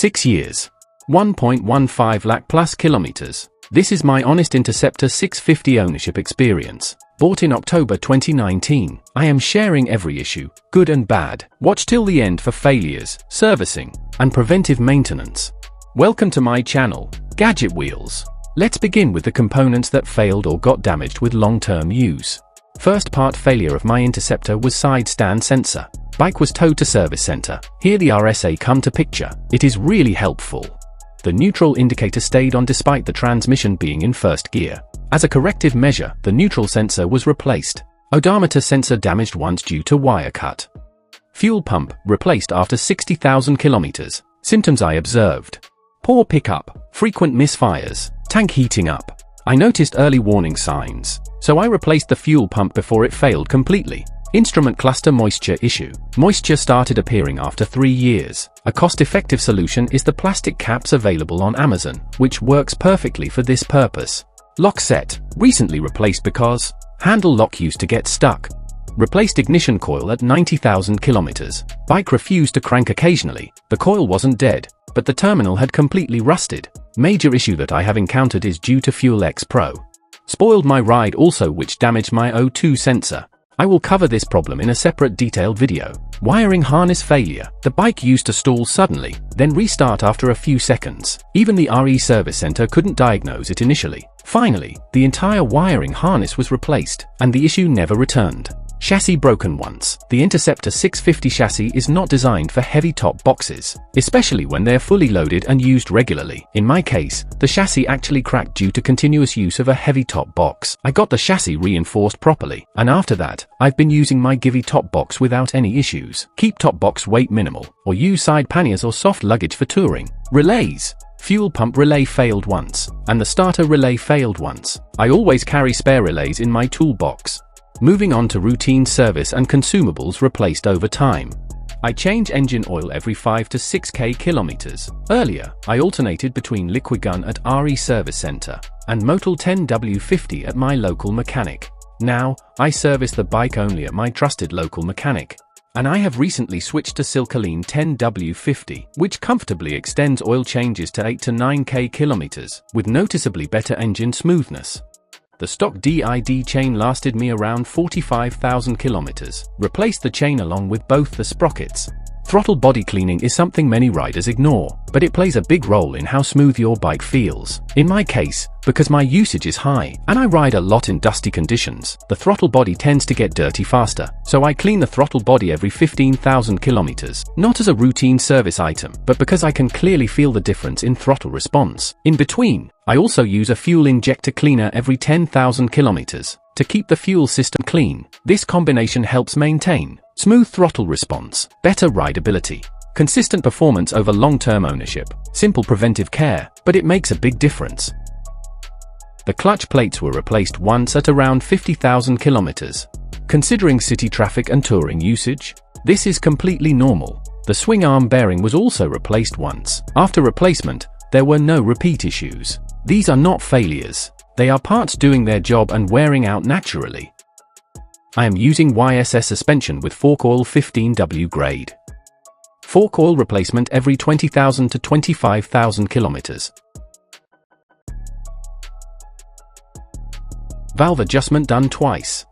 6 years. 1.15 lakh plus kilometers. This is my honest Interceptor 650 ownership experience. Bought in October 2019. I am sharing every issue, good and bad. Watch till the end for failures, servicing, and preventive maintenance. Welcome to my channel, Gadget Wheelz. Let's begin with the components that failed or got damaged with long-term use. First part failure of my Interceptor was side stand sensor. Bike was towed to service center. Here the RSA come to picture. It is really helpful. The neutral indicator stayed on despite the transmission being in first gear. As a corrective measure, the neutral sensor was replaced. Odometer sensor damaged once due to wire cut. Fuel pump replaced after 60,000 kilometers. Symptoms I observed: poor pickup, frequent misfires, tank heating up. I noticed early warning signs, so I replaced the fuel pump before it failed completely. Instrument cluster moisture issue. Moisture started appearing after 3 years. A cost-effective solution is the plastic caps available on Amazon, which works perfectly for this purpose. Lock set, recently replaced because handle lock used to get stuck. Replaced ignition coil at 90,000 kilometers. Bike refused to crank occasionally. The coil wasn't dead, but the terminal had completely rusted. Major issue that I have encountered is due to Fuel X Pro. Spoiled my ride also, which damaged my O2 sensor. I will cover this problem in a separate detailed video. Wiring harness failure. The bike used to stall suddenly, then restart after a few seconds. Even the RE service center couldn't diagnose it initially. Finally, the entire wiring harness was replaced, and the issue never returned. Chassis broken once. The Interceptor 650 chassis is not designed for heavy top boxes, especially when they're fully loaded and used regularly. In my case, the chassis actually cracked due to continuous use of a heavy top box. I got the chassis reinforced properly, and after that, I've been using my Givey top box without any issues. Keep top box weight minimal, or use side panniers or soft luggage for touring. Relays. Fuel pump relay failed once, and the starter relay failed once. I always carry spare relays in my toolbox. Moving on to routine service and consumables replaced over time. I change engine oil every 5 to 6k kilometers. Earlier, I alternated between liquid gun at RE service center and Motul 10W50 at my local mechanic. Now, I service the bike only at my trusted local mechanic. And I have recently switched to Silcoline 10W50, which comfortably extends oil changes to 8 to 9k kilometers, with noticeably better engine smoothness. The stock DID chain lasted me around 45,000 kilometers. Replaced the chain along with both the sprockets. Throttle body cleaning is something many riders ignore, but it plays a big role in how smooth your bike feels. In my case, because my usage is high, and I ride a lot in dusty conditions, the throttle body tends to get dirty faster, so I clean the throttle body every 15,000 kilometers. Not as a routine service item, but because I can clearly feel the difference in throttle response. In between, I also use a fuel injector cleaner every 10,000 kilometers to keep the fuel system clean. This combination helps maintain smooth throttle response, better rideability, consistent performance over long-term ownership. Simple preventive care, but it makes a big difference. The clutch plates were replaced once at around 50,000 kilometers. Considering city traffic and touring usage, this is completely normal. The swing arm bearing was also replaced once. After replacement, there were no repeat issues. These are not failures. They are parts doing their job and wearing out naturally. I am using YSS suspension with fork oil 15W grade. Fork oil replacement every 20,000 to 25,000 kilometers. Valve adjustment done twice.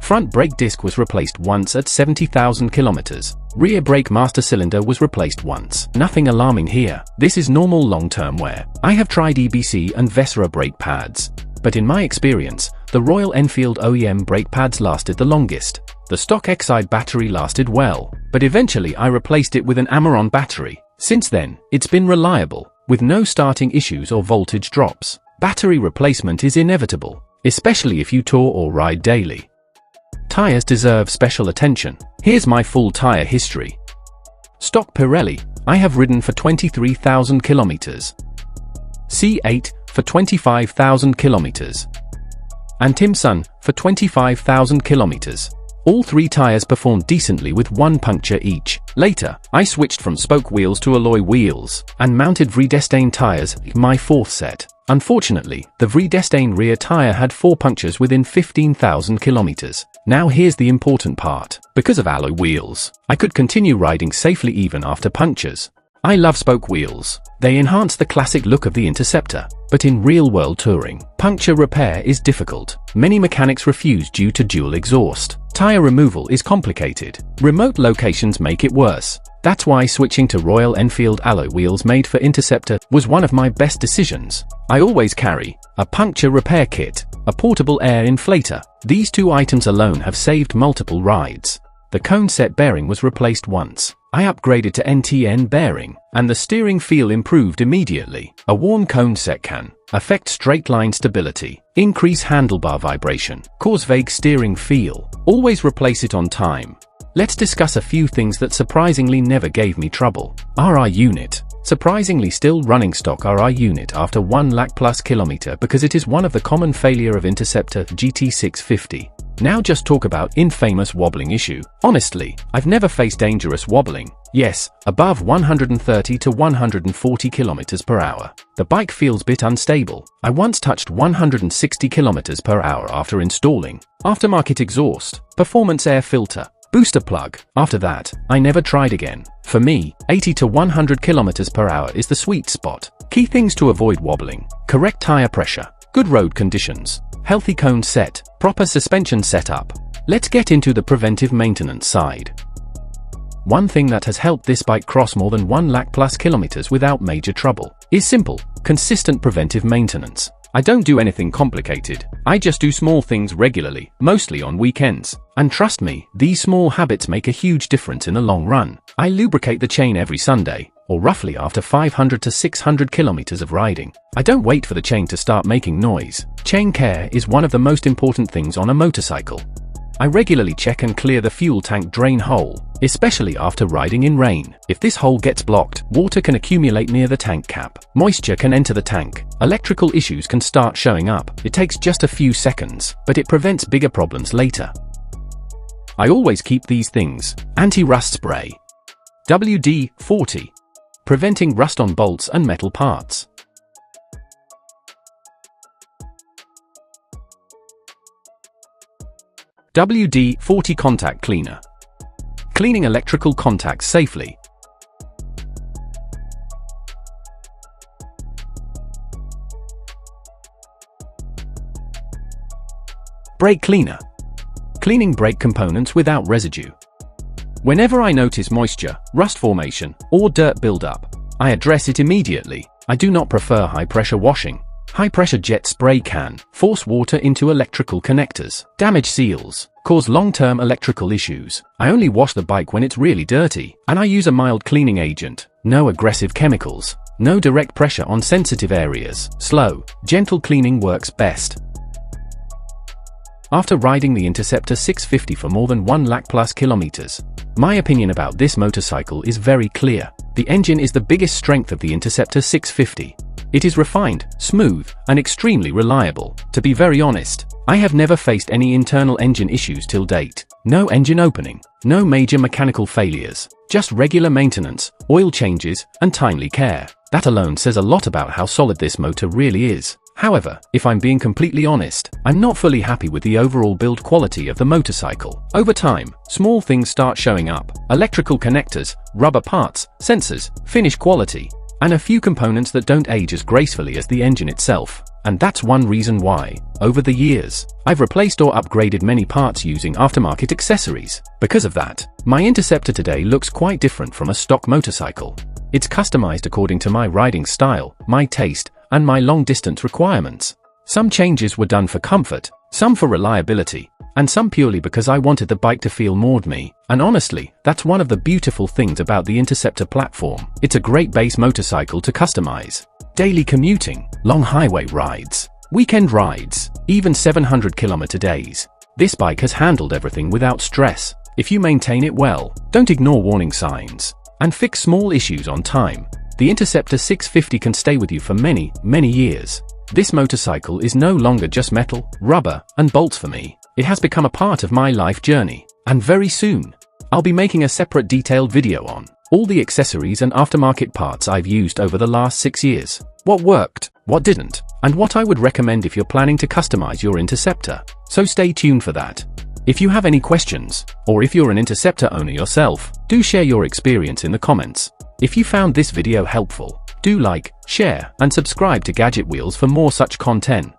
Front brake disc was replaced once at 70,000 kilometers. Rear brake master cylinder was replaced once. Nothing alarming here. This is normal long-term wear. I have tried EBC and Vesera brake pads, but in my experience, the Royal Enfield OEM brake pads lasted the longest. The stock Exide battery lasted well, but eventually I replaced it with an Amaron battery. Since then, it's been reliable, with no starting issues or voltage drops. Battery replacement is inevitable, especially if you tour or ride daily. Tires deserve special attention. Here's my full tire history. Stock Pirelli, I have ridden for 23,000 kilometers. C8 for 25,000 kilometers. And Timson for 25,000 kilometers. All 3 tires performed decently with 1 puncture each. Later, I switched from spoke wheels to alloy wheels and mounted Vredestein tires, my 4th set. Unfortunately, the Vredestein rear tire had 4 punctures within 15,000 kilometers. Now here's the important part. Because of alloy wheels, I could continue riding safely even after punctures. I love spoke wheels. They enhance the classic look of the Interceptor, but in real-world touring, puncture repair is difficult. Many mechanics refuse due to dual exhaust. Tire removal is complicated. Remote locations make it worse. That's why switching to Royal Enfield alloy wheels made for Interceptor was one of my best decisions. I always carry a puncture repair kit, a portable air inflator. These two items alone have saved multiple rides. The cone set bearing was replaced once. I upgraded to NTN bearing, and the steering feel improved immediately. A worn cone set can affect straight line stability, increase handlebar vibration, cause vague steering feel. Always replace it on time. Let's discuss a few things that surprisingly never gave me trouble. RI unit. Surprisingly still running stock RI unit after 1 lakh plus kilometer because it is one of the common failure of Interceptor GT650. Now just talk about infamous wobbling issue. Honestly, I've never faced dangerous wobbling. Yes, above 130 to 140 kilometers per hour. The bike feels bit unstable. I once touched 160 kilometers per hour after installing aftermarket exhaust, performance air filter, booster plug. After that, I never tried again. For me, 80 to 100 kilometers per hour is the sweet spot. Key things to avoid wobbling: correct tire pressure, good road conditions, healthy cone set, proper suspension setup. Let's get into the preventive maintenance side. One thing that has helped this bike cross more than 1 lakh plus kilometers without major trouble is simple, consistent preventive maintenance. I don't do anything complicated. I just do small things regularly, mostly on weekends. And trust me, these small habits make a huge difference in the long run. I lubricate the chain every Sunday, or roughly after 500 to 600 kilometers of riding. I don't wait for the chain to start making noise. Chain care is one of the most important things on a motorcycle. I regularly check and clear the fuel tank drain hole, especially after riding in rain. If this hole gets blocked, water can accumulate near the tank cap. Moisture can enter the tank. Electrical issues can start showing up. It takes just a few seconds, but it prevents bigger problems later. I always keep these things: anti-rust spray, WD-40, preventing rust on bolts and metal parts, WD-40 contact cleaner, cleaning electrical contacts safely, brake cleaner, cleaning brake components without residue. Whenever I notice moisture, rust formation, or dirt buildup, I address it immediately. I do not prefer high-pressure washing. High-pressure jet spray can force water into electrical connectors, damage seals, cause long-term electrical issues. I only wash the bike when it's really dirty, and I use a mild cleaning agent. No aggressive chemicals, no direct pressure on sensitive areas. Slow, gentle cleaning works best. After riding the Interceptor 650 for more than 1 lakh plus kilometers, my opinion about this motorcycle is very clear. The engine is the biggest strength of the Interceptor 650. It is refined, smooth, and extremely reliable. To be very honest, I have never faced any internal engine issues till date. No engine opening, no major mechanical failures, just regular maintenance, oil changes, and timely care. That alone says a lot about how solid this motor really is. However, if I'm being completely honest, I'm not fully happy with the overall build quality of the motorcycle. Over time, small things start showing up: electrical connectors, rubber parts, sensors, finish quality, and a few components that don't age as gracefully as the engine itself. And that's one reason why, over the years, I've replaced or upgraded many parts using aftermarket accessories. Because of that, my Interceptor today looks quite different from a stock motorcycle. It's customized according to my riding style, my taste, and my long-distance requirements. Some changes were done for comfort, some for reliability, and some purely because I wanted the bike to feel more me. And honestly, that's one of the beautiful things about the Interceptor platform. It's a great base motorcycle to customize. Daily commuting, long highway rides, weekend rides, even 700-kilometer days. This bike has handled everything without stress. If you maintain it well, don't ignore warning signs, and fix small issues on time, the Interceptor 650 can stay with you for many, many years. This motorcycle is no longer just metal, rubber, and bolts for me. It has become a part of my life journey. And very soon, I'll be making a separate detailed video on all the accessories and aftermarket parts I've used over the last 6 years. What worked, what didn't, and what I would recommend if you're planning to customize your Interceptor. So stay tuned for that. If you have any questions, or if you're an Interceptor owner yourself, do share your experience in the comments. If you found this video helpful, do like, share, and subscribe to Gadget Wheelz for more such content.